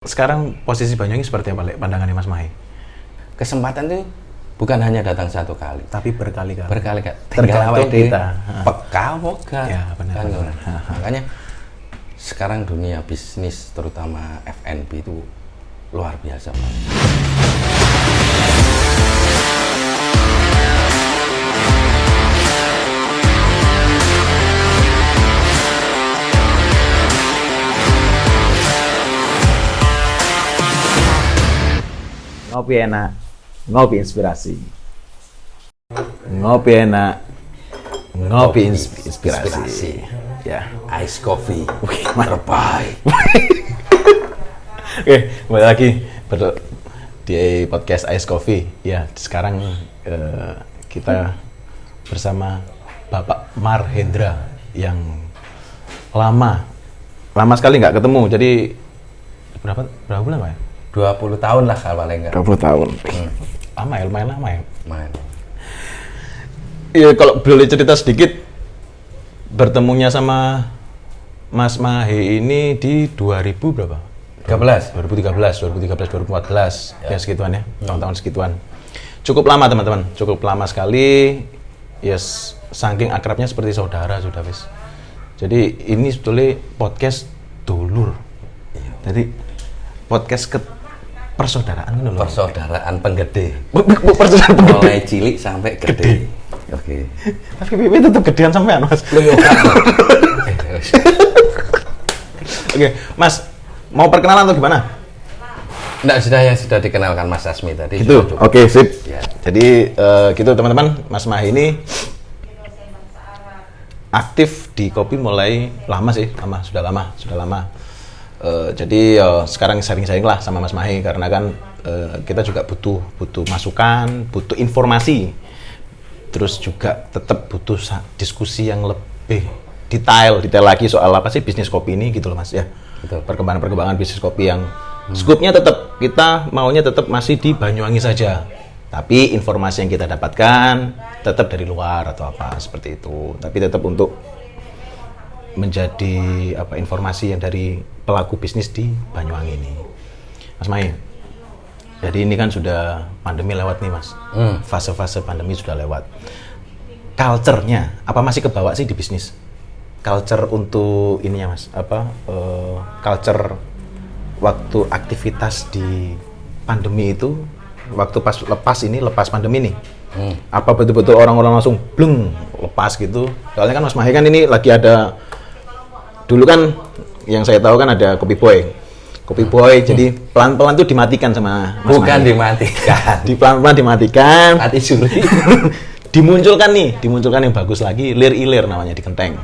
Sekarang posisi Banyuwangi seperti apa, pandangannya Mas Mahe? Kesempatan itu bukan hanya datang satu kali, tapi berkali-kali. Berkali-kali. Tergantung kita. Peka moga. Ya, benar. Kan, benar. Makanya sekarang dunia bisnis terutama F&B itu luar biasa, Pak. Ngopi enak, ngopi inspirasi. Ngopi enak, ngopi inspirasi. Ya, ice coffee. Wih, terbaik. Oke, kembali lagi di podcast Ice Coffee. Ya, sekarang kita bersama Bapak Marhendra yang lama sekali nggak ketemu. Jadi berapa bulan Pak ya? 20 tahun lah kalau paling enggak. 20 tahun. Lama ya, lumayan lama ya. Lumayan. Iya, kalau boleh cerita sedikit, bertemunya sama Mas Mahe ini di 2000 berapa? 2014, 2014. Ya segituan ya, tahun-tahun segituan. Cukup lama teman-teman, cukup lama sekali. Yes, saking akrabnya seperti saudara sudah wis. Jadi ini sebetulnya podcast dulur. Jadi podcast persaudaraan kan loh. Persaudaraan penggede. Persaudaraan penggede. Mulai cilik sampai gede. Oke. Tapi Pipi tetap gedean sampean, Mas. Oke, Mas, mau perkenalan atau gimana? Enggak, sudah dikenalkan Mas Asmi tadi. Gitu. Oke, sip. Ya. Jadi gitu teman-teman, Mas Mahe ini aktif di kopi mulai lama sih, sudah lama. Jadi sekarang sharing-sharing lah sama Mas Mahe karena kan kita juga butuh masukan, butuh informasi, terus juga tetap butuh diskusi yang lebih detail lagi soal apa sih bisnis kopi ini gitu loh Mas ya. Betul. Perkembangan bisnis kopi yang skupnya tetap kita maunya tetap masih di Banyuwangi saja, tapi informasi yang kita dapatkan tetap dari luar atau apa seperti itu, tapi tetap untuk menjadi informasi yang dari pelaku bisnis di Banyuwangi ini. Mas Mahe, jadi ini kan sudah pandemi lewat nih Mas. Fase-fase pandemi sudah lewat. Culture-nya apa masih kebawa sih di bisnis? Culture untuk ininya Mas, culture waktu aktivitas di pandemi itu, waktu lepas pandemi nih. Apa betul-betul orang-orang langsung bleng lepas gitu? Soalnya kan Mas Mahe kan ini lagi ada, dulu kan yang saya tahu kan ada Kopi Boy, jadi pelan-pelan tuh dimatikan sama Mas Bukan Mahe. dimatikan. Pelan-pelan dimatikan. Mati suri. dimunculkan yang bagus lagi, Lir Ilir namanya di Genteng.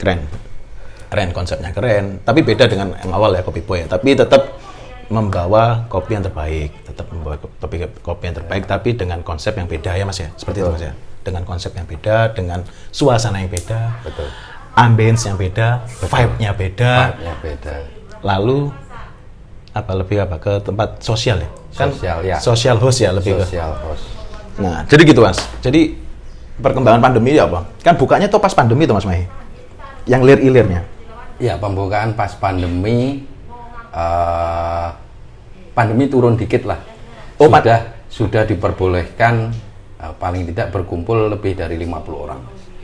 Keren, konsepnya keren. Tapi beda dengan yang awal ya Kopi Boy. Tapi tetap membawa kopi yang terbaik, tapi dengan konsep yang beda ya Mas ya. Seperti itu Mas ya. Dengan konsep yang beda, dengan suasana yang beda. Betul. Ambience yang beda, vibe-nya beda. Lalu lebih ke tempat sosial ya? Sosial ya. Social host ya lebih Social host. Nah, jadi gitu Mas. Jadi perkembangan pandemi ya apa? Kan bukanya tuh pas pandemi tuh Mas Mahe. Yang Lir-Ilirnya. Ya, pembukaan pas pandemi pandemi turun dikit lah. Sudah diperbolehkan paling tidak berkumpul lebih dari 50 orang.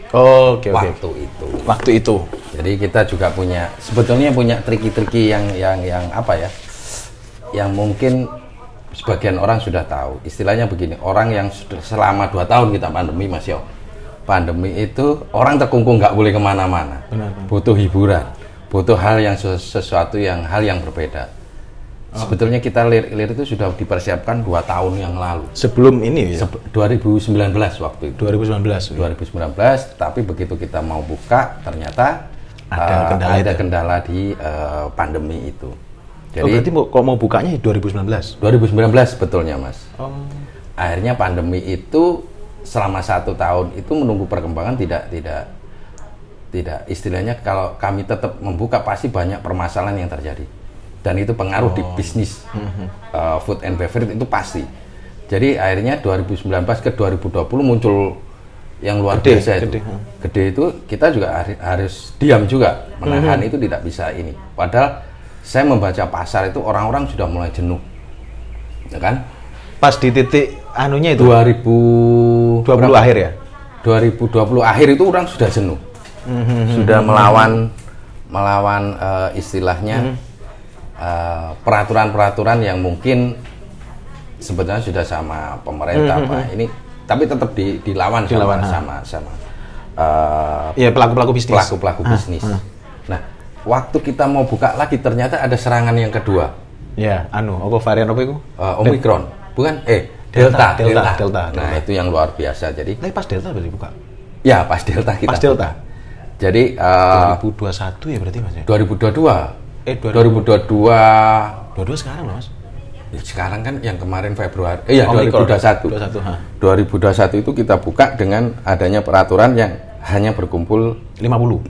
Oke. Waktu itu. Jadi kita juga sebetulnya punya triki-triki yang yang mungkin sebagian orang sudah tahu. Istilahnya begini, orang yang sudah selama 2 tahun kita pandemi Mas Yo. Pandemi itu orang terkungkung, nggak boleh kemana-mana. Benar. Butuh hiburan, butuh hal yang hal yang berbeda. Sebetulnya kita Lir itu sudah dipersiapkan 2 tahun yang lalu. Sebelum ini ya? 2019 waktu itu. 2019. Tapi begitu kita mau buka, ternyata ada kendala di pandemi itu. Jadi, berarti kalau mau bukanya 2019? 2019 sebetulnya Mas. Akhirnya pandemi itu selama 1 tahun itu menunggu perkembangan tidak istilahnya kalau kami tetap membuka pasti banyak permasalahan yang terjadi. Dan itu pengaruh di bisnis food and beverage itu pasti. Jadi akhirnya 2019 ke 2020 muncul yang luar biasa itu. Gede itu kita juga harus diam juga, menahan itu tidak bisa ini. Padahal saya membaca pasar itu orang-orang sudah mulai jenuh, ya kan? Pas di titik anunya itu 2020 akhir ya. 2020 akhir itu orang sudah jenuh, sudah melawan istilahnya peraturan-peraturan yang mungkin sebetulnya sudah sama pemerintah Pak ini, tapi tetap dilawan sama ya pelaku-pelaku bisnis. Nah, waktu kita mau buka lagi ternyata ada serangan yang kedua. Ya, apa varian apa itu? Omicron, bukan? Delta. Nah, itu yang luar biasa. Jadi, pas Delta berarti buka. Ya, pas Delta kita. Pas Delta. Jadi 2021 ya berarti Mas ya? 2022. 22 sekarang loh Mas. Ya, sekarang kan yang kemarin Februari. 2021. 2021 itu kita buka dengan adanya peraturan yang hanya berkumpul 50.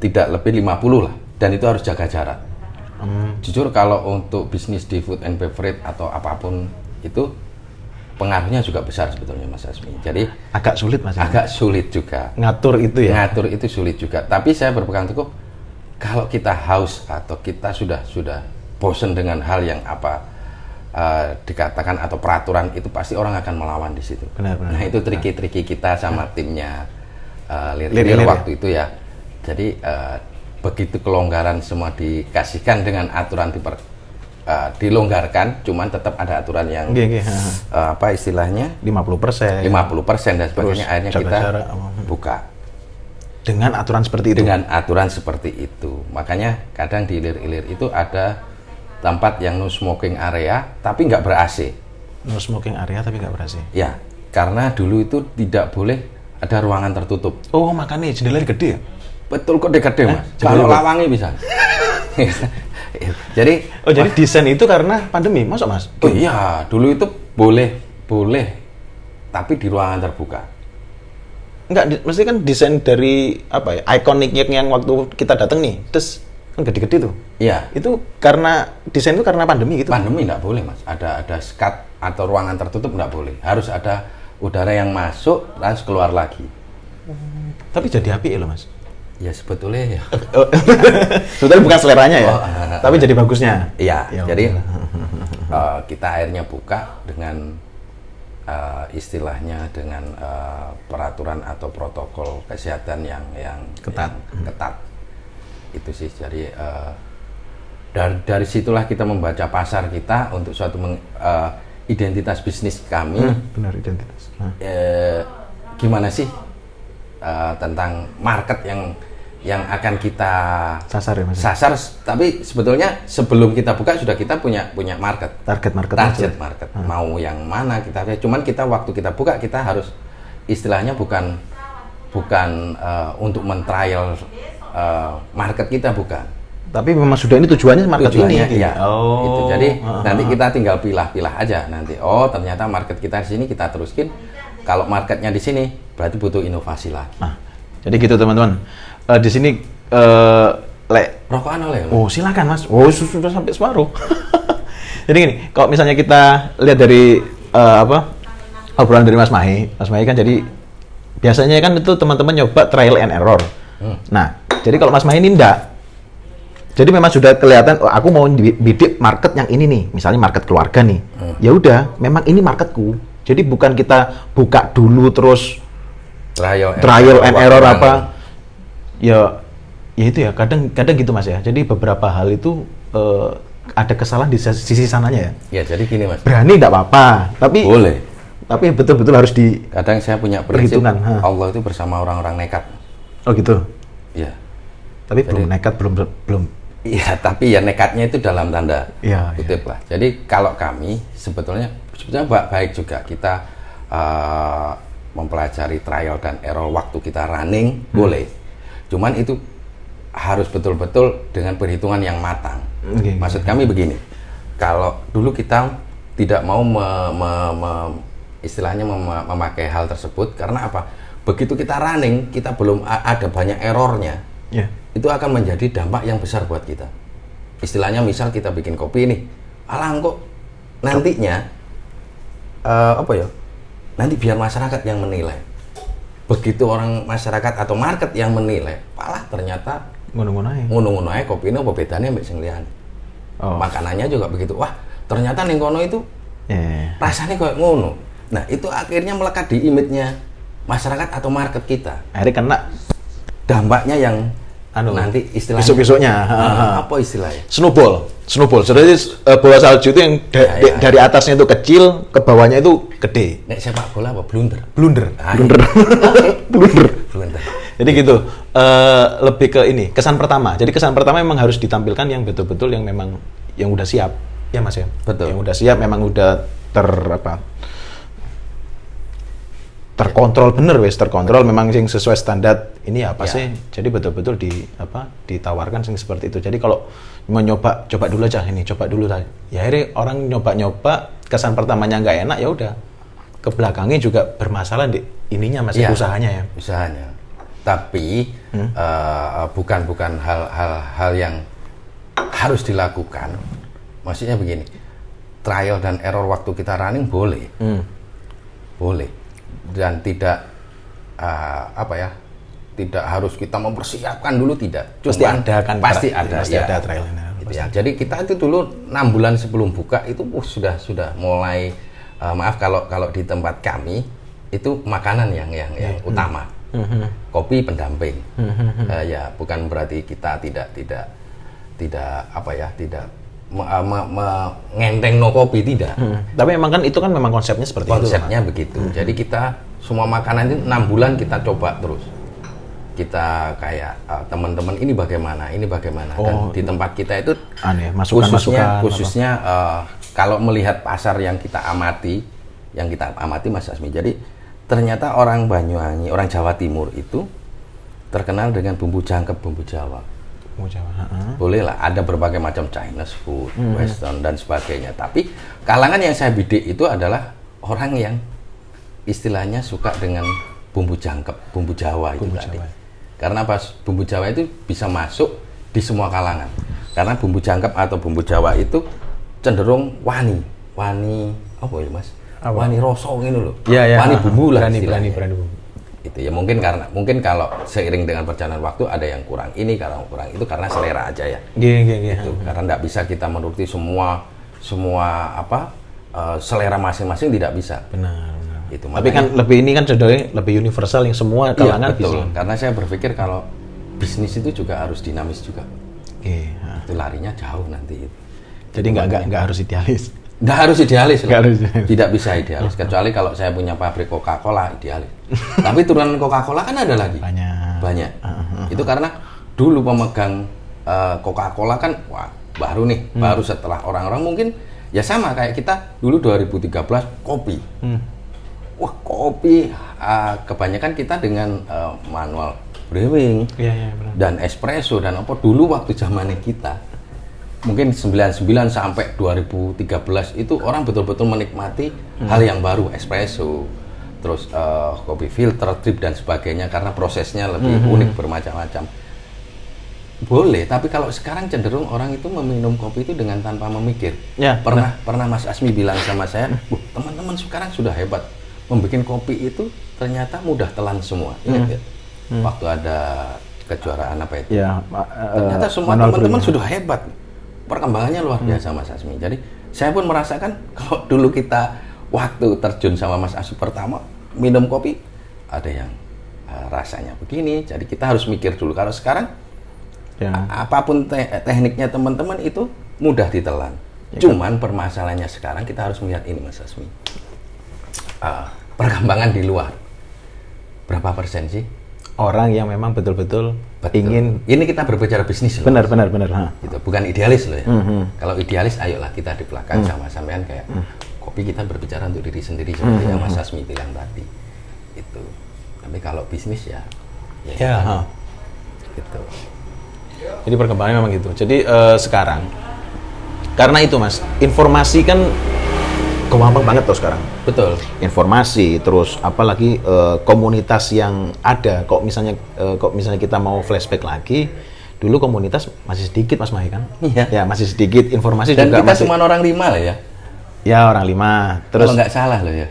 Tidak lebih 50 lah. Dan itu harus jaga jarak. Jujur kalau untuk bisnis di food and beverage atau apapun itu pengaruhnya juga besar sebetulnya Mas Asmi. Jadi agak sulit Mas. Agak sulit juga. Ngatur itu ya. Ngatur itu sulit juga. Tapi saya berpegang teguh kalau kita haus atau kita sudah bosan dengan hal yang dikatakan atau peraturan itu pasti orang akan melawan di situ. Benar. Nah itu triki-triki kita sama timnya Lir waktu itu ya. Jadi begitu kelonggaran semua dikasihkan dengan aturan dilonggarkan, cuman tetap ada aturan yang istilahnya 50% dan sebagainya. Akhirnya kita buka dengan aturan seperti itu. Makanya kadang di Ilir itu ada tempat yang no smoking area tapi nggak ber-AC. No smoking area tapi nggak ber-AC. Ya, karena dulu itu tidak boleh ada ruangan tertutup. Oh, makanya jendelanya gede ya? Betul kok gede Mas. Kalau lawangnya bisa. Jadi desain itu karena pandemi, masa Mas? Oh iya, dulu itu boleh, tapi di ruangan terbuka. Enggak, mesti kan desain dari ikoniknya yang waktu kita datang nih, terus kan gede-gede tuh. Iya. Itu karena desain itu karena pandemi gitu. Pandemi nggak boleh Mas, ada skat atau ruangan tertutup nggak boleh, harus ada udara yang masuk terus keluar lagi. Tapi jadi api loh Mas. Ya sebetulnya ya. Sebetulnya bukan seleranya ya, tapi jadi bagusnya. Iya. Jadi kita akhirnya buka dengan istilahnya dengan peraturan atau protokol kesehatan yang ketat. Itu sih. Jadi dari situlah kita membaca pasar kita untuk suatu identitas bisnis kami. Benar, identitas. Gimana sih tentang market yang akan kita sasar ya Mas? Sasar, tapi sebetulnya sebelum kita buka sudah kita punya market. Target market. Mau yang mana kita, cuman kita waktu kita buka kita harus istilahnya bukan untuk men-trial market kita, bukan. Tapi memang sudah ini tujuannya market ini. Iya. Itu. Jadi nanti kita tinggal pilah-pilah aja nanti. Oh, ternyata market kita di sini kita teruskin. Kalau marketnya di sini berarti butuh inovasi lagi. Jadi gitu teman-teman. Di sini rokokan oleh. Oh, silakan Mas. Oh, sudah sampai separuh. Jadi gini, kalau misalnya kita lihat dari obrolan dari Mas Mahi kan jadi biasanya kan itu teman-teman nyoba trial and error. Nah, jadi kalau Mas Mahi ini enggak. Jadi memang sudah kelihatan, aku mau bidik market yang ini nih, misalnya market keluarga nih. Ya udah, memang ini marketku. Jadi bukan kita buka dulu terus trial and error apa. Ya itu ya, kadang gitu Mas ya. Jadi beberapa hal itu ada kesalahan di sisi sananya ya. Ya, jadi gini Mas. Berani enggak apa-apa, tapi boleh. Tapi betul-betul harus kadang saya punya prinsip Allah itu bersama orang-orang nekat. Oh gitu. Iya. Tapi belum nekat, belum. Iya, tapi ya nekatnya itu dalam tanda kutip lah. Jadi kalau kami sebetulnya baik juga kita mempelajari trial dan error waktu kita running boleh. Cuman itu harus betul-betul dengan perhitungan yang matang. Maksud kami begini, kalau dulu kita tidak mau istilahnya memakai hal tersebut karena apa? Begitu kita running, kita belum ada banyak errornya. Itu akan menjadi dampak yang besar buat kita. Istilahnya misal kita bikin kopi nih, kok nantinya nanti biar masyarakat yang menilai. Begitu orang masyarakat atau market yang menilai, malah ternyata ngono-ngono ae kopine apa bedane mbek sing liyane. Makanannya juga begitu. Wah, ternyata ning kono itu rasanya kayak ngono. Nah, itu akhirnya melekat di image-nya masyarakat atau market kita. Akhirnya kena dampaknya yang nanti istilahnya besok-besoknya apa istilahnya? Snowball. Jadi bola salju itu yang dari atasnya itu kecil, ke bawahnya itu gede. Nek sepak bola apa? Blunder. Jadi gitu, lebih ke ini, kesan pertama. Jadi kesan pertama memang harus ditampilkan yang betul-betul yang memang yang udah siap. Ya Mas ya? Betul. Yang udah siap, memang udah terkontrol bener terkontrol memang yang sesuai standar ini apa sih, jadi betul-betul ditawarkan sing seperti itu. Jadi kalau mau coba dulu aja ini, coba dulu aja ya, akhirnya orang nyoba kesan pertamanya nggak enak, ya udah ke belakangnya juga bermasalah di ininya Mas, usahanya. Tapi bukan hal yang harus dilakukan. Maksudnya begini, trial dan error waktu kita running boleh dan tidak tidak harus kita mempersiapkan dulu, tidak. Pasti ada trial and error. Gitu ya. Jadi kita itu dulu 6 bulan sebelum buka itu sudah mulai maaf kalau di tempat kami itu makanan yang utama. Kopi pendamping. Ya bukan berarti kita tidak mengenteng no kopi, tidak. Tapi memang kan itu kan memang konsepnya seperti itu. Konsepnya begitu. Jadi kita semua makanan itu 6 bulan kita coba terus. Kita kayak teman-teman ini bagaimana. Dan di tempat kita itu khususnya kalau melihat pasar yang kita amati Mas Asmi. Jadi ternyata orang Banyuwangi, orang Jawa Timur itu terkenal dengan bumbu jangkep, bumbu Jawa. Boleh lah, ada berbagai macam Chinese food, Western dan sebagainya. Tapi kalangan yang saya bidik itu adalah orang yang istilahnya suka dengan bumbu jangkep, bumbu Jawa itu tadi. Karena bumbu Jawa itu bisa masuk di semua kalangan. Karena bumbu jangkep atau bumbu Jawa itu cenderung wani apa ya Mas? Wani rosok ini loh. Wani bumbu lah istilahnya. Berani bumbu. Itu ya mungkin kalau seiring dengan perjalanan waktu ada yang kurang ini, kurang itu karena selera aja ya. Gitu. Karena tidak bisa kita menuruti semua selera masing-masing, tidak bisa. Benar. Itu, tapi kan ini kan cenderung lebih universal yang semua kalangan. Betul. Karena saya berpikir kalau bisnis itu juga harus dinamis juga. Itu larinya jauh nanti itu. Jadi nggak harus idealis. Nggak harus idealis. Tidak bisa idealis. Kecuali kalau saya punya pabrik Coca-Cola, idealis. Tapi turunan Coca-Cola kan ada lagi. Banyak. Itu karena dulu pemegang Coca-Cola kan baru setelah orang-orang mungkin ya sama kayak kita dulu 2013 kopi. Kopi kebanyakan kita dengan manual brewing dan espresso dan apa dulu waktu zamannya kita mungkin 99 sampai 2013 itu orang betul-betul menikmati hal yang baru, espresso, terus kopi filter, drip dan sebagainya karena prosesnya lebih unik, bermacam-macam. Boleh, tapi kalau sekarang cenderung orang itu meminum kopi itu dengan tanpa memikir. Pernah Mas Asmi bilang sama saya, teman-teman sekarang sudah hebat, membuat kopi itu ternyata mudah telan semua. Ingat ya? Waktu ada kejuaraan apa itu? Ternyata semua teman-teman sudah hebat. Perkembangannya luar biasa Mas Asmi. Jadi saya pun merasakan kalau dulu kita waktu terjun sama Mas Asmi pertama minum kopi ada yang rasanya begini. Jadi kita harus mikir dulu. Kalau sekarang apapun tekniknya teman-teman itu mudah ditelan. Cuman permasalahannya sekarang kita harus melihat ini Mas Asmi. Perkembangan di luar berapa persen sih orang yang memang betul-betul ingin, ini kita berbicara bisnis loh. Benar. Gitu. Bukan idealis loh ya. Kalau idealis ayolah kita di belakang sama sampean kayak kopi kita berbicara untuk diri sendiri seperti yang Mas Asmi bilang tadi. Itu. Tapi kalau bisnis ya. Gitu. Jadi perkembangannya memang gitu. Jadi sekarang karena itu Mas, informasi kan gampang banget tuh sekarang. Betul. Informasi, terus apalagi komunitas yang ada. Kok misalnya kita mau flashback lagi, dulu komunitas masih sedikit Mas Mahi kan? Ya masih sedikit. Informasi dan juga kita cuma orang 5 lah ya. Ya orang 5. Terus kalau nggak salah loh ya.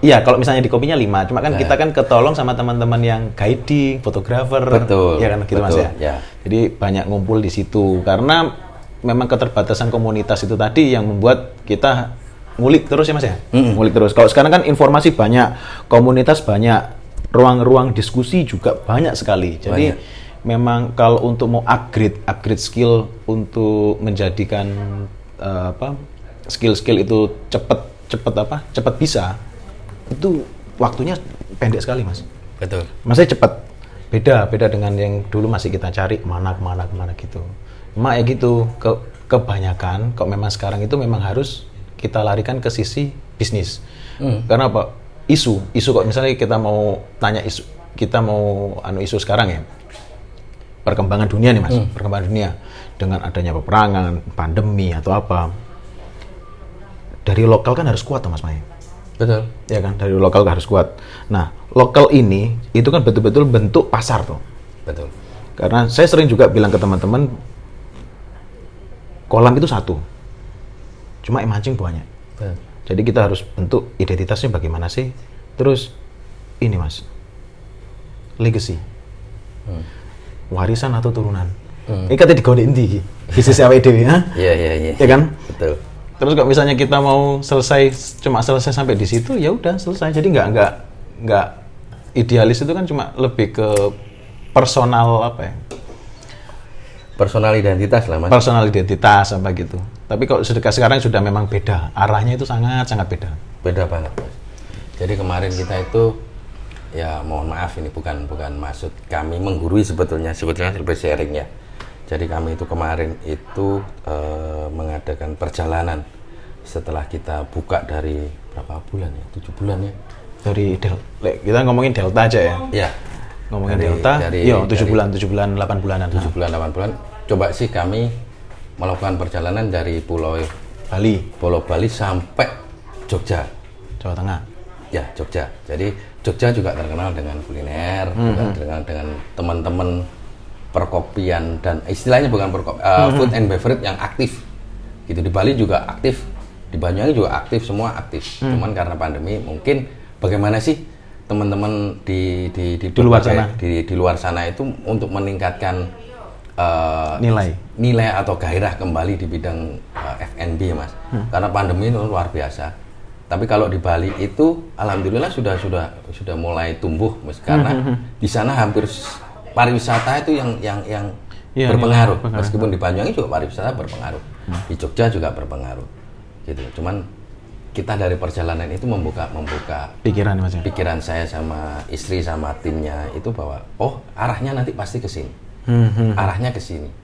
Iya, kalau misalnya di kopinya 5, cuma kan kita kan ketolong sama teman-teman yang guiding, fotografer. Betul. Ya kan gitu Mas ya. Jadi banyak ngumpul di situ karena memang keterbatasan komunitas itu tadi yang membuat kita ngulik terus ya Mas ya? Ngulik terus. Kalau sekarang kan informasi banyak, komunitas banyak, ruang-ruang diskusi juga banyak sekali. Jadi memang kalau untuk mau upgrade skill untuk menjadikan skill-skill itu cepat bisa, itu waktunya pendek sekali Mas. Betul. Maksudnya cepat. Beda dengan yang dulu masih kita cari kemana gitu. Cuma ya gitu, kebanyakan kok memang sekarang itu memang harus kita larikan ke sisi bisnis. Karena apa? Isu kok misalnya kita mau tanya isu sekarang ya. Perkembangan dunia nih Mas, perkembangan dunia dengan adanya peperangan, pandemi atau apa. Dari lokal kan harus kuat tuh Mas Mai. Betul. Ya kan, dari lokal harus kuat. Nah, lokal ini itu kan betul-betul bentuk pasar tuh. Betul. Karena saya sering juga bilang ke teman-teman, kolam itu satu, cuma yang mancing banyak. Jadi kita harus bentuk identitasnya bagaimana sih. Terus ini Mas, legacy, warisan atau turunan. Ini katanya digodein di bisnis awake dhewe ya. Iya. Ya kan? Betul. Terus kalau misalnya kita mau cuma selesai sampai di situ, ya udah selesai. Jadi nggak idealis itu kan cuma lebih ke personal Personal identitas lah Mas. Personal identitas apa gitu. Tapi kalau sekarang sudah memang beda. Arahnya itu sangat beda. Beda banget Mas. Jadi kemarin kita itu ya mohon maaf ini bukan maksud kami menggurui sebetulnya lebih sharing ya. Jadi kami itu kemarin itu mengadakan perjalanan setelah kita buka dari berapa bulan ya? 7 bulan ya? Dari kita ngomongin Delta aja ya? Iya. Ngomongin Delta, iya 7 bulan, 8 bulanan. 7 bulan, 8 bulan. Coba sih kami melakukan perjalanan dari Pulau Bali sampai Jogja. Jawa Tengah. Ya, Jogja. Jadi Jogja juga terkenal dengan kuliner, juga terkenal dengan teman-teman perkopian dan istilahnya bukan food and beverage yang aktif. Gitu di Bali juga aktif, di Banyuwangi juga aktif, semua aktif. Cuman karena pandemi mungkin bagaimana sih teman-teman di luar sana itu untuk meningkatkan nilai atau gairah kembali di bidang F&B ya Mas. Karena pandemi itu luar biasa. Tapi kalau di Bali itu alhamdulillah sudah mulai tumbuh Mas, karena di sana hampir pariwisata itu yang berpengaruh. Meskipun di Banyuwangi juga pariwisata berpengaruh. Di Jogja juga berpengaruh. Gitu. Cuman kita dari perjalanan itu membuka pikiran saya sama istri sama timnya itu bahwa arahnya nanti pasti ke sini. Arahnya ke sini.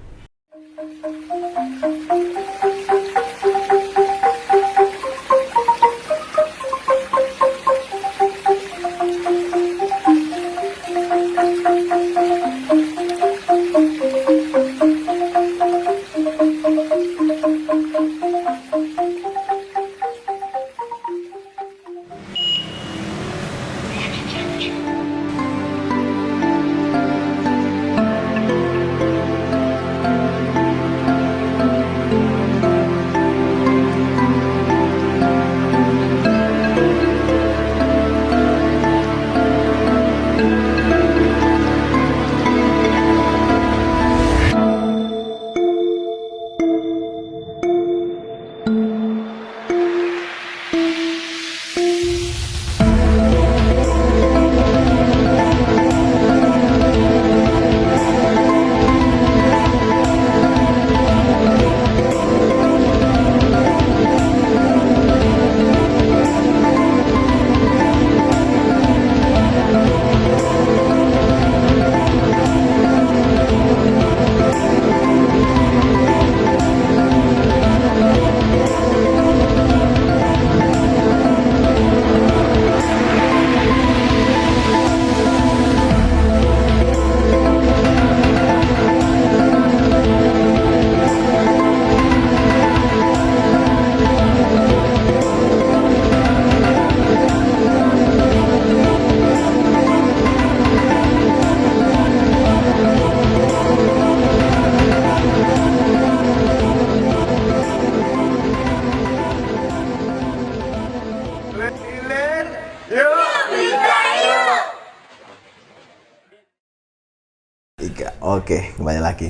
Oke, kembali lagi.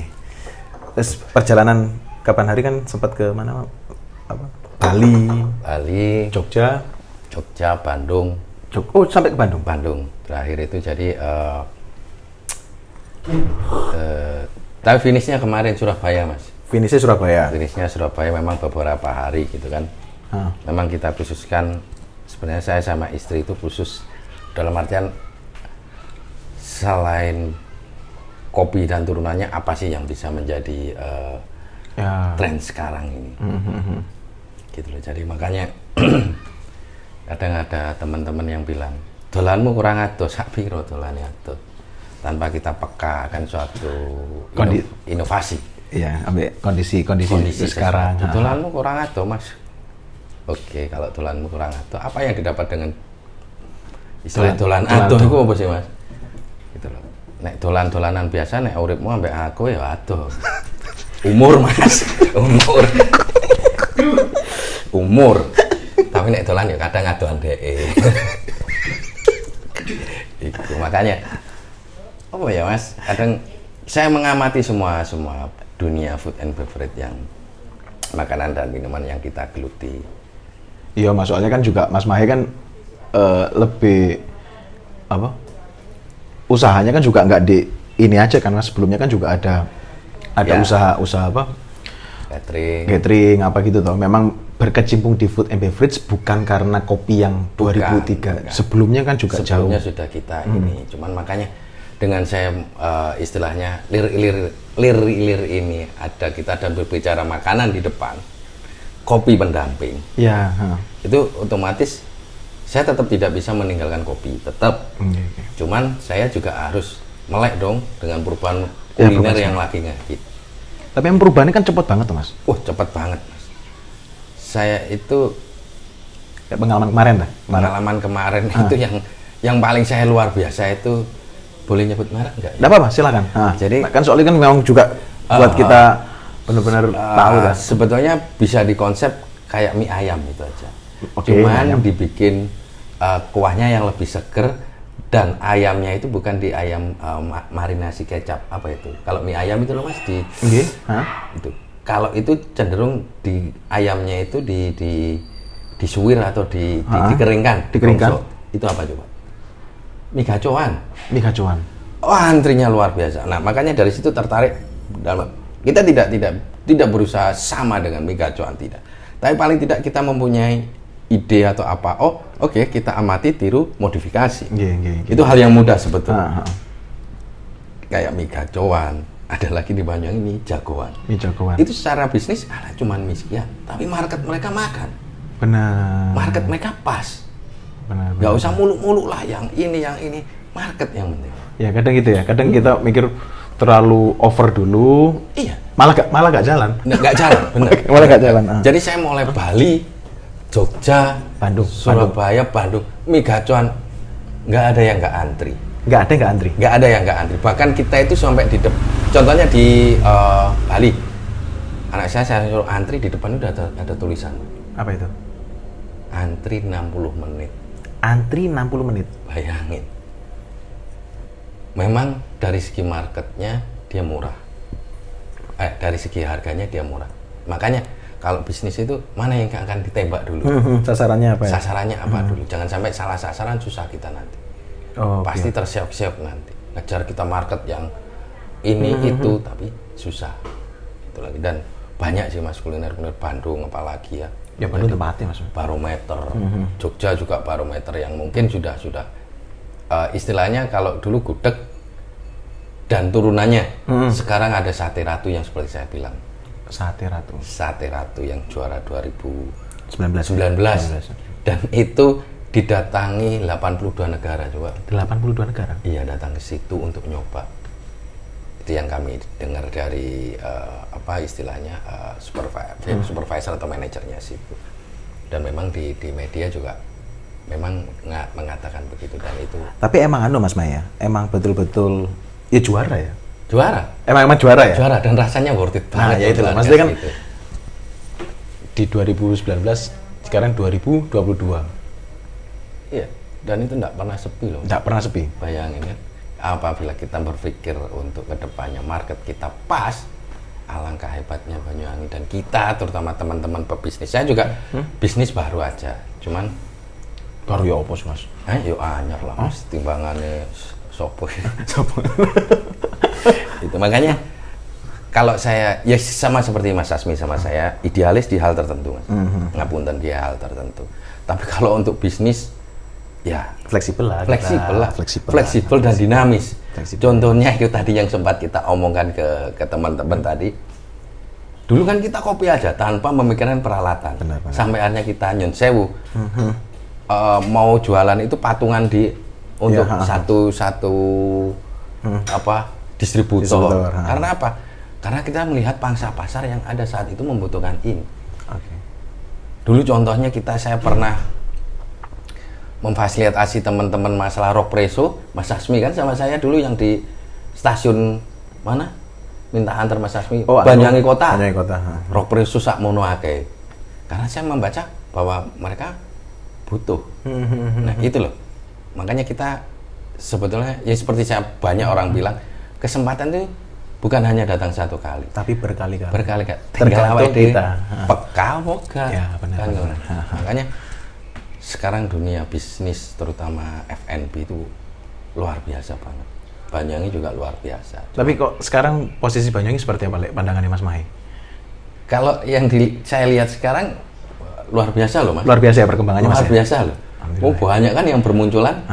Terus perjalanan kapan hari kan sempat ke mana? Apa? Bali, Jogja, Bandung. Oh, sampai ke Bandung. Bandung. Terakhir itu jadi tapi finishnya kemarin Surabaya, Mas. Finishnya Surabaya. Finishnya Surabaya memang beberapa hari gitu kan. Memang kita khususkan, sebenarnya saya sama istri itu khusus dalam artian selain kopi dan turunannya apa sih yang bisa menjadi tren sekarang ini. Gitu loh. Jadi makanya kadang ada teman-teman yang bilang, dolanmu kurang adoh, sak piro dolane adoh. Tanpa kita peka kan suatu inovasi. Iya, ambil kondisi sekarang. Dolanmu kurang adoh, Mas. Oke, kalau dolanmu kurang adoh, apa yang didapat dengan istilah dolan adoh itu apa sih, Mas? Gitu loh. Nek dolan-dolanan biasa, nek uripmu ambek aku ya adoh. Umur, Mas. Umur. Tapi nek dolan ya kadang adohan dhek. Itu makanya apa ya, Mas? Kadang saya mengamati semua dunia food and beverage yang makanan dan minuman yang kita geluti. Iya, Mas, soalnya kan juga Mas Mahe kan lebih apa? Usahanya kan juga nggak di ini aja kan, Mas. Sebelumnya kan juga ada usaha apa? Catering apa gitu toh. Memang berkecimpung di food and beverage bukan karena kopi yang 2003. Bukan. Sebelumnya kan juga sebelumnya jauh. Sudah kita ini. Cuman makanya dengan saya istilahnya lir ini ada kita dan berbicara makanan di depan, kopi pendamping. Ya. Itu otomatis saya tetap tidak bisa meninggalkan kopi, tetap. Cuman saya juga harus melek dong dengan perubahan kuliner yang lagi ngehit. Tapi yang perubahannya kan cepet banget tuh, Mas. Cepet banget, Mas. Saya itu pengalaman kemarin dah. Pengalaman kemarin itu yang paling saya luar biasa itu, boleh nyebut merek nggak? Nggak apa-apa, silakan. Jadi kan soalnya kan memang juga buat kita benar-benar tahu lah. Sebetulnya bisa dikonsep kayak mie ayam itu aja. Cuman dibikin kuahnya yang lebih seger dan ayamnya itu bukan di ayam marinasi kecap apa itu. Kalau mie ayam itu loh, Mas, itu. Kalau itu cenderung di ayamnya itu disuwir atau dikeringkan. Itu apa coba? Mie gacoan. Oh, antrinya luar biasa. Nah, makanya dari situ tertarik dalam kita tidak berusaha sama dengan mie gacoan, tidak. Tapi paling tidak kita mempunyai ide atau apa. Oke, kita amati, tiru, modifikasi. Itu hal yang mudah sebetulnya. Kayak mie gacoan, ada lagi di Banyuwangi mie jagoan. Itu secara bisnis cuman mie sekian, tapi market mereka makan. Benar. Market mereka pas. Benar. Gak usah muluk-muluk lah yang ini, market yang penting. Ya kadang gitu ya, kadang kita mikir terlalu over dulu. Iya. Malah gak jalan. Nggak jalan, benar. Malah gak jalan. Jadi saya mulai Bali, Jogja, Bandung, Surabaya, Bandung, mie gacoan nggak ada yang nggak antri. Nggak ada yang nggak antri. Bahkan kita itu sampai contohnya di Bali, anak saya suruh antri, di depan udah ada tulisan. Apa itu? Antri 60 menit. Antri 60 menit. Bayangin. Memang dari segi marketnya dia murah. Dari segi harganya dia murah. Makanya kalau bisnis itu mana yang akan ditembak dulu? Sasarannya apa ya? Sasarannya apa dulu? Jangan sampai salah sasaran, susah kita nanti. Pasti tersiap-siap nanti. Ngejar kita market yang ini itu, tapi susah. Itu lagi. Dan banyak sih, Mas, kuliner Bandung apalagi ya. Ya Bandung tempatnya, Mas. Barometer. Jogja juga barometer yang mungkin sudah istilahnya kalau dulu gudeg dan turunannya. Sekarang ada Sate Ratu yang seperti saya bilang. Sate Ratu yang juara 2019. Dan itu didatangi 82 negara coba. 82 negara? Iya, datang ke situ untuk nyoba. Itu yang kami dengar dari istilahnya supervisor atau manajernya situ. Dan memang di media juga memang mengatakan begitu, dan itu. Tapi emang Mas Maya, emang betul-betul ya juara ya? Juara. Emang juara ya? Juara, dan rasanya worth it banget. Nah, ya itu maksudnya kan gitu. Di 2019, sekarang 2022. Iya, dan itu enggak pernah sepi loh. Enggak pernah sepi. Bayangin kan, apabila kita berpikir untuk kedepannya market kita pas, alangkah hebatnya Banyuwangi dan kita terutama teman-teman pebisnis. Saya juga bisnis baru aja, cuman Baru ya apa sih Mas? yo anyar lah Mas, timbangannya sopo. Itu makanya kalau saya ya sama seperti Mas Asmi sama saya idealis di hal tertentu Mas. Ngapunten di hal tertentu. Tapi kalau untuk bisnis ya Fleksibel lah. fleksibel dan dinamis. Fleksibel. Contohnya itu tadi yang sempat kita omongkan ke teman-teman tadi. Dulu kan kita kopi aja tanpa memikirkan peralatan. Benar. Sampai akhirnya kita nyun sewu. Mau jualan itu patungan untuk satu distributor. Karena apa? Karena kita melihat pangsa pasar yang ada saat itu membutuhkan ini. Oke. Dulu contohnya saya pernah memfasilitasi teman-teman masalah rock preso, Mas Asmi kan sama saya dulu yang di stasiun mana? Minta antar Mas Asmi, Banyuwangi Kota. Rock preso sak mono akeh. Karena saya membaca bahwa mereka butuh. Nah, itu loh. Makanya kita sebetulnya ya seperti banyak orang bilang, kesempatan itu bukan hanya datang satu kali, tapi berkali-kali. Tergantung kita. Peka moga. Ya, benar. Makanya sekarang dunia bisnis terutama F&B itu luar biasa banget. Banyuwangi juga luar biasa. Tapi kok sekarang posisi Banyuwangi seperti apa pandangannya Mas Mahi? Kalau yang saya lihat sekarang luar biasa loh Mas. Luar biasa ya perkembangannya Mas. Luar biasa loh. Banyak kan yang bermunculan.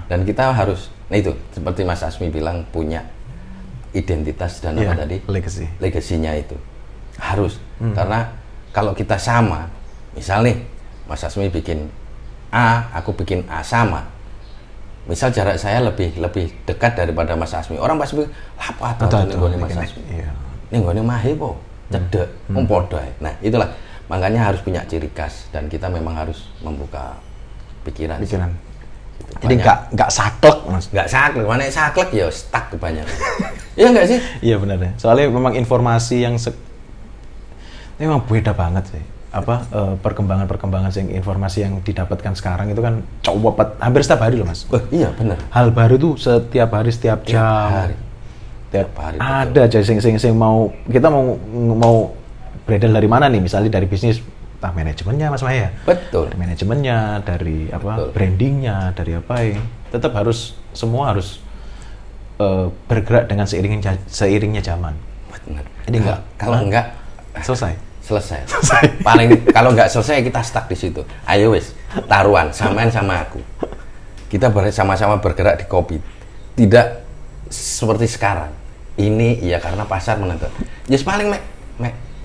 Dan kita harus, nah itu seperti Mas Asmi bilang punya identitas dan apa tadi? Legasinya itu harus. Karena kalau kita sama, misal nih Mas Asmi bikin A, aku bikin A sama. Misal jarak saya lebih dekat daripada Mas Asmi. Orang pasti bilang, "Apa tuh nih Mas Asmi?" Nih gone Mahe po, cedek, padha. Nah, itulah. Makanya harus punya ciri khas dan kita memang harus membuka pikiran. Gitu. Jadi nggak saklek Mas. Nggak saklek, mana saklek ya stuck kebanyakan. Iya nggak sih? Iya benar ya. Soalnya memang informasi yang ini memang beda banget sih. Perkembangan informasi yang didapatkan sekarang itu kan hampir setiap hari loh Mas. Iya benar. Hal baru tuh setiap hari, setiap jam. Tiap hari. Ada aja sing mau kita mau beredar dari mana nih? Misalnya dari bisnis, manajemennya Mas Maya. Betul. Dari manajemennya, dari brandingnya, dari apa ya? Tetap semua harus bergerak dengan seiringnya zaman. Benar. Jadi kalau enggak selesai. Paling kalau nggak selesai kita stuck di situ. Ayo wes, taruhan samain sama aku. Kita sama-sama bergerak di kopi. Tidak seperti sekarang. Ini ya karena pasar menentukan. Just paling mek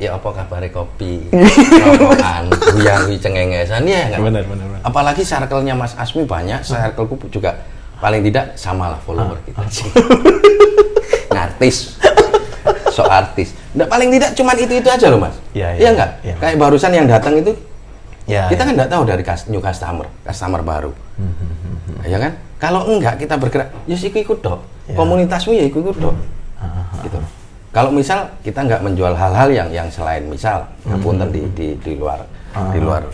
ya apa kabar kopi? Rokokan, guyangi cengengesan ya nggak? Benar. Apalagi circle-nya Mas Asmi banyak, circle-ku juga paling tidak samalah follower kita. Ngartis. Artis. Nggak, paling tidak cuma itu aja loh Mas. Iya nggak? Ya. Kayak barusan yang datang itu, kita kan nggak tahu dari new customer baru. Ya kan? Kalau enggak kita bergerak, ya ikut dong. Komunitasmu ya ikut dong. Gitu. Kalau misal kita nggak menjual hal-hal yang selain misal ngapunten di luar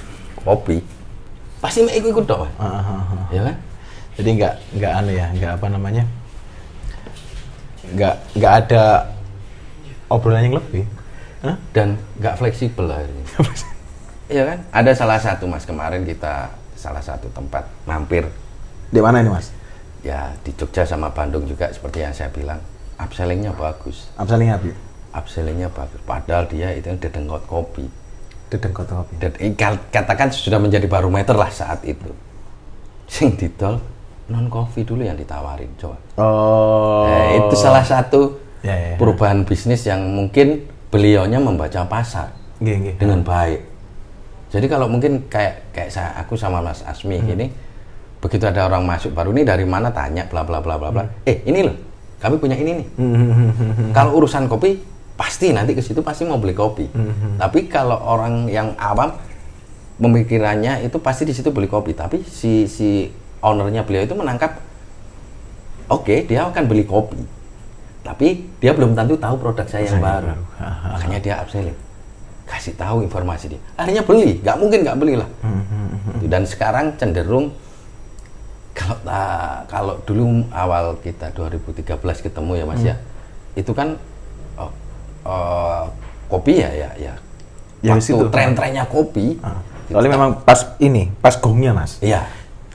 kopi, pasti ikut dong. Ya kan? Jadi nggak aneh ya, nggak apa namanya? Nggak ada obrolan yang lebih dan nggak fleksibel akhirnya. Iya kan? Ada salah satu Mas kemarin kita salah satu tempat mampir. Di mana ini Mas? Ya di Jogja sama Bandung juga seperti yang saya bilang. Upsellingnya bagus. Upsellingnya bagus. Padahal dia itu dedengkot kopi. Katakan sudah menjadi barometer lah saat itu. Sing didol non kopi dulu yang ditawarin coba. Itu salah satu perubahan bisnis yang mungkin beliaunya membaca pasar dengan baik. Jadi kalau mungkin kayak aku sama Mas Asmi gini, begitu ada orang masuk baru ini dari mana tanya bla bla bla bla bla. Ini loh, kami punya ini nih. Kalau urusan kopi pasti nanti ke situ pasti mau beli kopi. Tapi kalau orang yang awam pemikirannya itu pasti di situ beli kopi. Tapi si ownernya beliau itu menangkap, oke, dia akan beli kopi. Tapi dia belum tentu tahu produk saya yang baru. Makanya dia upselling. Kasih tahu informasi dia. Akhirnya beli. Nggak mungkin nggak beli lah. Dan sekarang cenderung kalau dulu awal kita 2013 ketemu ya Mas ya. Itu kan kopi ya Ya, waktu situ. tren-trennya kopi. Soalnya memang pas gongnya mas. Iya.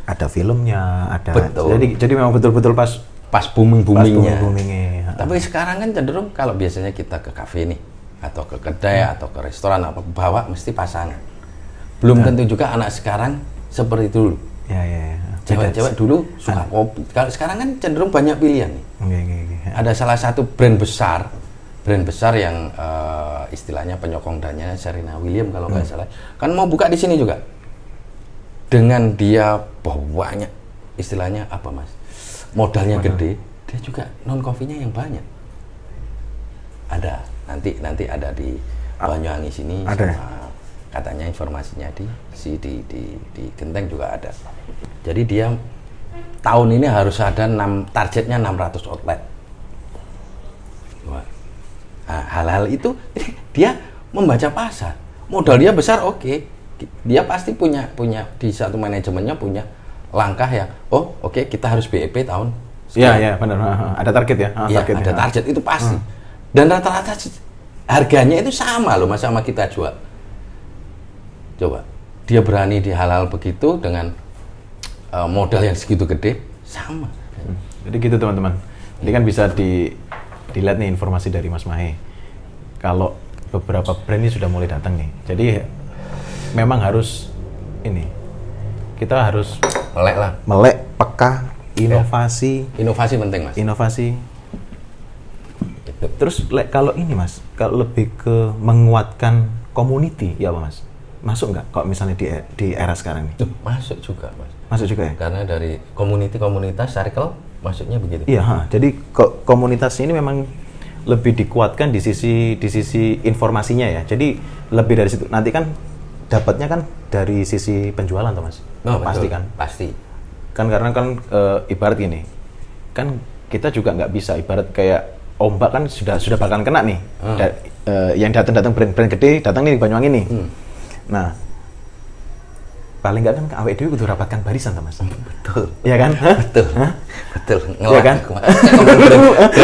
Ada filmnya, ada. Betul. Jadi memang betul-betul pas boomingnya. boomingnya. Tapi sekarang kan cenderung kalau biasanya kita ke kafe nih atau ke kedai atau ke restoran apa bawa mesti pasangan. Belum tentu juga anak sekarang seperti dulu. Ya. Cewek-cewek dulu suka kopi. Kalau sekarang kan cenderung banyak pilihan nih. Oke. Ada salah satu brand besar yang istilahnya penyokong dananya Serena Williams kalau nggak salah, kan mau buka di sini juga. Dengan dia banyak istilahnya apa mas, modalnya gede, dia juga non coffee-nya yang banyak. Ada nanti ada di Banyuwangi sini, ada. Sama katanya informasinya di Genteng juga ada. Jadi dia tahun ini harus ada targetnya 600 outlet. Nah, hal-hal itu dia membaca pasar, modal dia besar, oke. Dia pasti punya di satu manajemennya punya langkah ya. Oke, kita harus BEP tahun. Iya benar. Ada target ya. Ada target itu pasti. Dan rata-rata harganya itu sama loh mas sama kita jual. Coba dia berani di hal-hal begitu dengan modal yang segitu gede sama. Jadi gitu teman-teman. Ini kan bisa dilihat nih informasi dari Mas Mahe. Kalau beberapa brand ini sudah mulai datang nih. Jadi memang harus kita harus melek, peka, inovasi. Inovasi penting mas. Inovasi. Itu. Terus kalau ini mas, kalau lebih ke menguatkan community, ya apa mas? Masuk nggak? Kalau misalnya di era sekarang ini? Masuk juga mas. Masuk juga ya? Karena dari komunitas circle masuknya begitu. Iya, jadi komunitas ini memang lebih dikuatkan di sisi informasinya ya. Jadi lebih dari situ. Nanti kan dapatnya kan dari sisi penjualan toh mas. Pasti betul. kan? Pasti. Kan karena kan ibarat gini. Kan kita juga nggak bisa ibarat kayak ombak kan sudah bakalan kena nih. Yang datang brand gede datang nih di Banyuwangi nih. Nah, paling nggak kan awake dhewe kudu rapatkan barisan ta mas. Betul. Iya kan? Betul. Betul. Iya kan?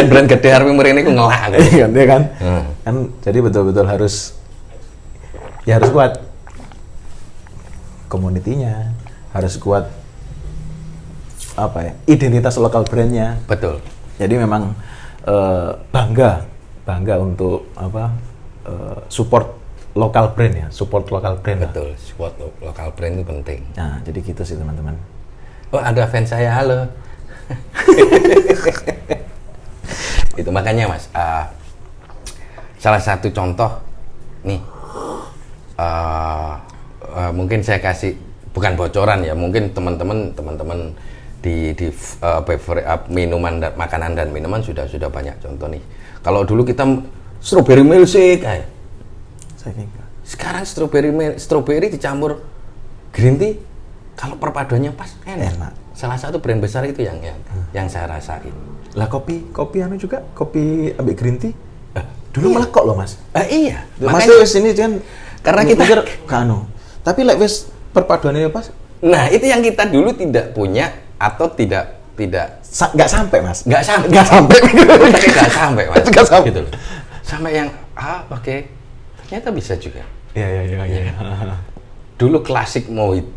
Brand gede arep mrene iku ngelak. Iya kan? Kan jadi betul-betul harus kuat komunitinya, harus kuat identitas lokal brandnya. Betul. Jadi memang bangga untuk support lokal brand ya, support lokal brand. Betul, support lokal brand itu penting. Nah, jadi gitu sih teman-teman. Oh, ada fans saya, halo. Itu makanya mas, salah satu contoh nih, mungkin saya kasih bukan bocoran ya, mungkin teman-teman di minuman makanan dan minuman sudah banyak contoh nih. Kalau dulu kita strawberry milkshake, sekarang strawberry dicampur green tea, kalau perpaduannya pas enak. Salah satu brand besar itu yang saya rasain. Lah kopi juga kopi ambek green tea dulu melekok loh mas. Iya. Makanya wes ini kan karena kita tapi wes perpaduannya pas. Nah itu yang kita dulu tidak punya atau tidak nggak sampai mas. Nggak sampai mas. Nggak sampai. Gitu loh. Sampai yang ternyata bisa juga. Iya. Dulu klasik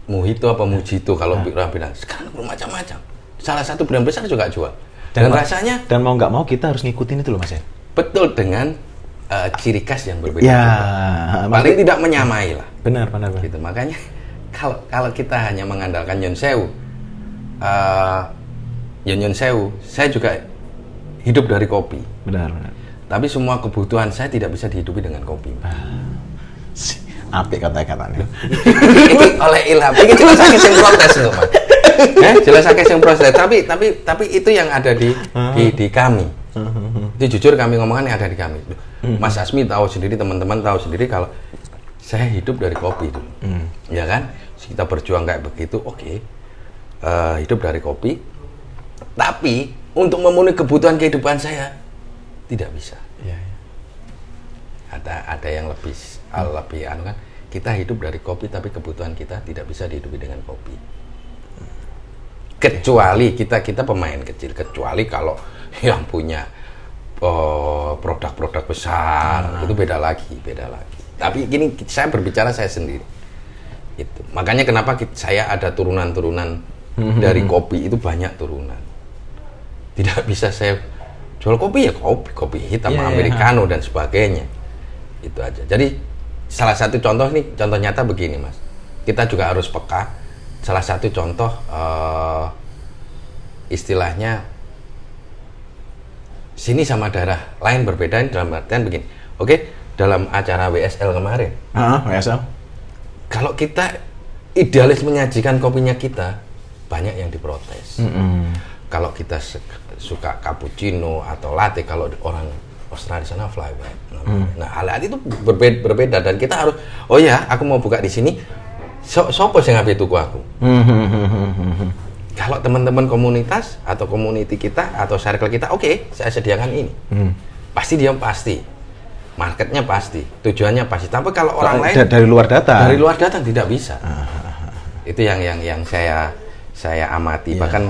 mojito apa mojito kalau orang bilang, sekarang bermacam-macam. Salah satu brand besar juga jual. Dan rasanya dan mau nggak mau kita harus ngikutin itu loh mas ya. Betul, dengan ciri khas yang berbeda. Ya, paling tidak menyamai lah. Benar. Gitu. Makanya kalau kita hanya mengandalkan Nyun Sewu, saya juga hidup dari kopi. Benar. Tapi semua kebutuhan saya tidak bisa dihidupi dengan kopi. Apik kata-katanya. Ini oleh Ilham. Ini jelas akeh sing protes loh, Mas. Jelas akeh sing protes. Tapi itu yang ada di kami. Itu jujur kami ngomongkan yang ada di kami. Mas Asmi tahu sendiri, teman-teman tahu sendiri kalau saya hidup dari kopi dulu. Ya kan? Kita berjuang kayak begitu, oke. Hidup dari kopi. Tapi untuk memenuhi kebutuhan kehidupan saya tidak bisa. Iya. Ada yang lebih kan, kita hidup dari kopi tapi kebutuhan kita tidak bisa dihidupi dengan kopi. Kecuali kita pemain kecil, kecuali kalau yang punya produk-produk besar, itu beda lagi. Tapi gini, saya berbicara saya sendiri. Itu. Makanya kenapa saya ada turunan-turunan dari kopi itu banyak turunan. Tidak bisa saya jual kopi ya kopi hitam, americano dan sebagainya. Itu aja. Jadi salah satu contoh nyata begini Mas. Kita juga harus peka. Salah satu contoh istilahnya sini sama daerah lain berbeda dalam artian begini. Oke, dalam acara WSL kemarin. WSL. Kalau kita idealis menyajikan kopinya kita, banyak yang diprotes. Kalau kita suka cappuccino atau latte, kalau orang Australia sana flat white. Nah, hal itu berbeda dan kita harus, oh ya, aku mau buka di sini. Sopo sing ngapain tuku aku? Kalau teman-teman komunitas atau community kita atau circle kita, oke, saya sediakan ini. Pasti marketnya pasti, tujuannya pasti. Tapi kalau orang lain dari luar datang tidak bisa. Itu yang saya amati. Bahkan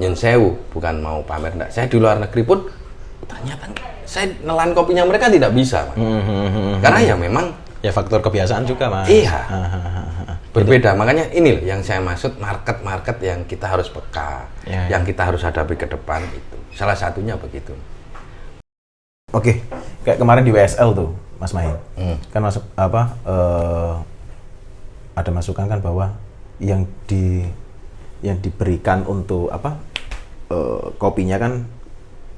nyun sewu, bukan mau pamer enggak. Saya di luar negeri pun ternyata saya nelan kopinya mereka tidak bisa, Mas. Karena ya memang ya faktor kebiasaan juga, Mas. Iya. Berbeda. Makanya ini loh yang saya maksud market yang kita harus peka, yang kita harus hadapi ke depan itu. Salah satunya begitu. Oke, kayak kemarin di WSL tuh, Mas Mai. Kan masuk ada masukan kan bahwa yang diberikan untuk kopinya kan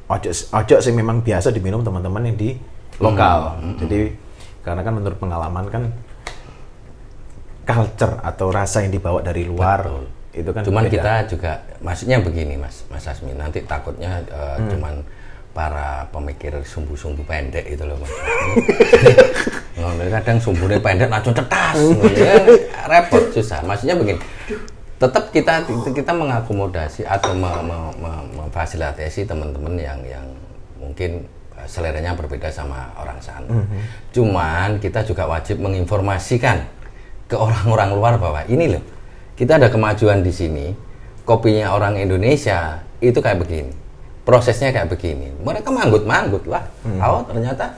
ojo sih memang biasa diminum teman-teman yang di lokal. Jadi karena kan menurut pengalaman kan culture atau rasa yang dibawa dari luar. Betul. Itu kan cuman beda. kita juga maksudnya begini Mas Asmi, nanti takutnya cuman para pemikir sumbu-sumbu pendek itu loh Mas. Kadang sumbunya pendek langsung cetas. Ya, repot susah. Maksudnya begini. Tetap kita mengakomodasi atau memfasilitasi teman-teman yang mungkin seleranya berbeda sama orang sana. Cuman kita juga wajib menginformasikan ke orang-orang luar bahwa ini loh, kita ada kemajuan di sini, kopinya orang Indonesia itu kayak begini, prosesnya kayak begini. Mereka manggut-manggut lah. Oh ternyata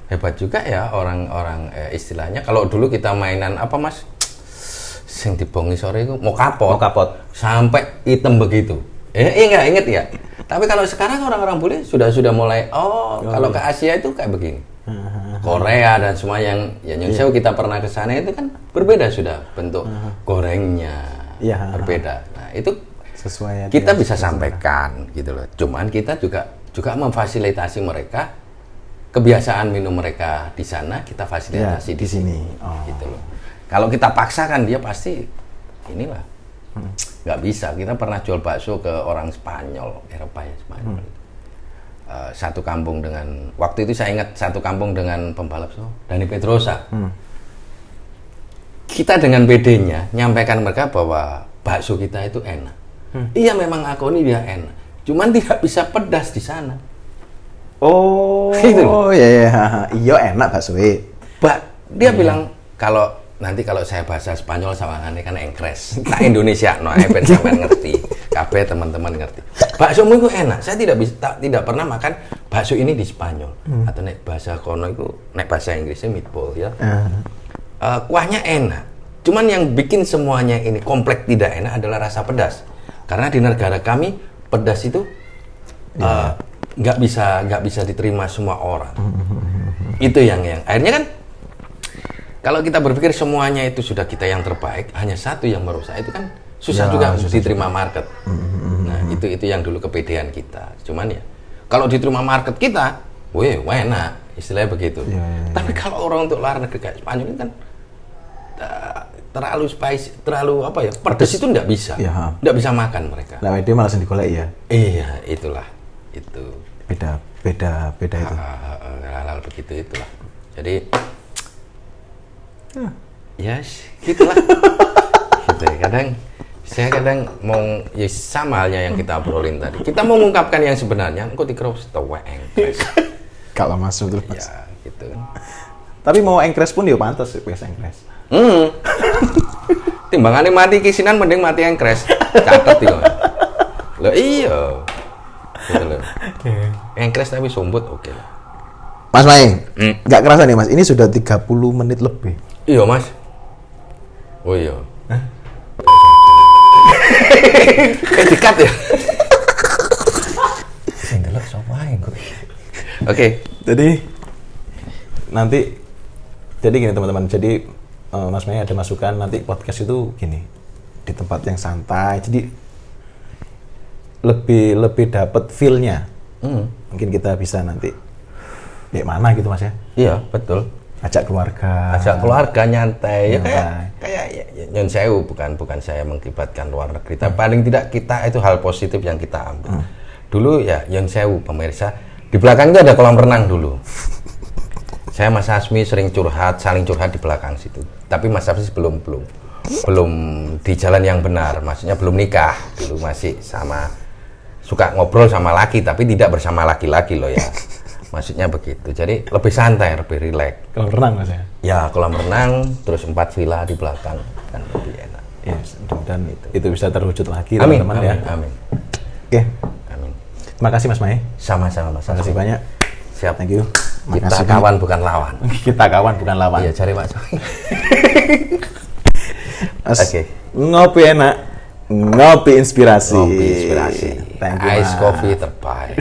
hebat juga ya orang-orang istilahnya. Kalau dulu kita mainan apa Mas? Sing dibongi sore itu mau kapot sampai hitam begitu. Nggak inget ya. Tapi kalau sekarang orang-orang bule sudah mulai kalau ke Asia itu kayak begini. Korea dan semua yang Indonesia kita pernah ke sana itu kan berbeda sudah bentuk gorengnya berbeda. Nah itu sesuai kita bisa sampaikan gitu loh. Cuman kita juga memfasilitasi mereka, kebiasaan minum mereka di sana kita fasilitasi di sini. Gitu loh. Kalau kita paksakan dia pasti inilah nggak bisa. Kita pernah jual bakso ke orang Spanyol, Eropa ya Spanyol. Satu kampung dengan waktu itu saya ingat satu kampung dengan pembalap Dani Pedrosa. Kita dengan PD-nya nyampaikan mereka bahwa bakso kita itu enak. Iya memang aku ini dia enak. Cuman tidak bisa pedas di sana. Gitu. Iya enak bakso. Dia bilang kalau saya bahasa Spanyol sama ane kan engkres. Tak Indonesia no ben sampean ngerti. Kabeh teman-teman ngerti. Baksomu itu enak. Saya tidak pernah makan bakso ini di Spanyol. Atau nek bahasa kono itu nek bahasa Inggrisnya meatball ya. Kuahnya enak. Cuman yang bikin semuanya ini kompleks tidak enak adalah rasa pedas. Karena di negara kami pedas itu nggak bisa diterima semua orang. Itu yang akhirnya kan kalau kita berpikir semuanya itu sudah kita yang terbaik, hanya satu yang merusak itu kan susah juga diterima market. Nah itu yang dulu kepedean kita. Cuman ya kalau diterima market kita, enak istilahnya begitu. Tapi kalau orang untuk luar negeri kayak Spanyol itu kan terlalu spicy, terlalu pedas itu nggak bisa, nggak bisa makan mereka. Nah dia malah digolek ya. Iya itulah itu. Beda itu. Hal-hal begitu itulah. Jadi gitulah. Gitu. Saya kadang mau sama halnya yang kita obrolin tadi. Kita mau mengungkapkan yang sebenarnya, engko dikros tau engkres. Kalau masuk terus. Ya, gitu. Tapi mau engkres pun dia pantas wes engkres. Timbangannya mati kisinan mending mati engkres. Catet iki. Loh iya. Gitu loh. Engkres tapi sumbut oke lah. Mas Mai, nggak kerasa nih Mas, ini sudah 30 menit lebih. Iya Mas. Oh iya. Dekat ya. Sendelok sapa ae kok. Oke. Jadi nanti jadi gini teman-teman. Jadi Mas Mai ada masukan nanti podcast itu gini di tempat yang santai. Jadi lebih dapat feel-nya. Mungkin kita bisa nanti di mana gitu Mas ya? Iya, betul. Ajak keluarga nyantai. Ya kayak nyon sewu bukan saya mengibatkan luar negeri. Tapi paling tidak kita itu hal positif yang kita ambil. Dulu ya nyon sewu pemirsa, di belakang itu ada kolam renang dulu. Saya Mas Asmi sering saling curhat di belakang situ. Tapi Mas Asmi belum di jalan yang benar, maksudnya belum nikah, dulu masih suka ngobrol sama laki tapi tidak bersama laki-laki loh ya. Maksudnya begitu. Jadi lebih santai, lebih rileks. kolam renang Mas ya? Ya, kolam renang, terus 4 villa di belakang kan lebih enak. Yes, dan itu bisa terwujud lagi Amin, teman-teman ya. Amin. Oke. Amin. Terima kasih Mas Mai. Sama-sama Mas. Terima kasih banyak. Siap. Thank you. Kita Makasih kawan bukan lawan. Kita kawan bukan lawan. Iya, cari Mas. Oke. Ngopi enak, ngopi inspirasi. Ngopi inspirasi. Thank you, Ice Mas. coffee terbaik.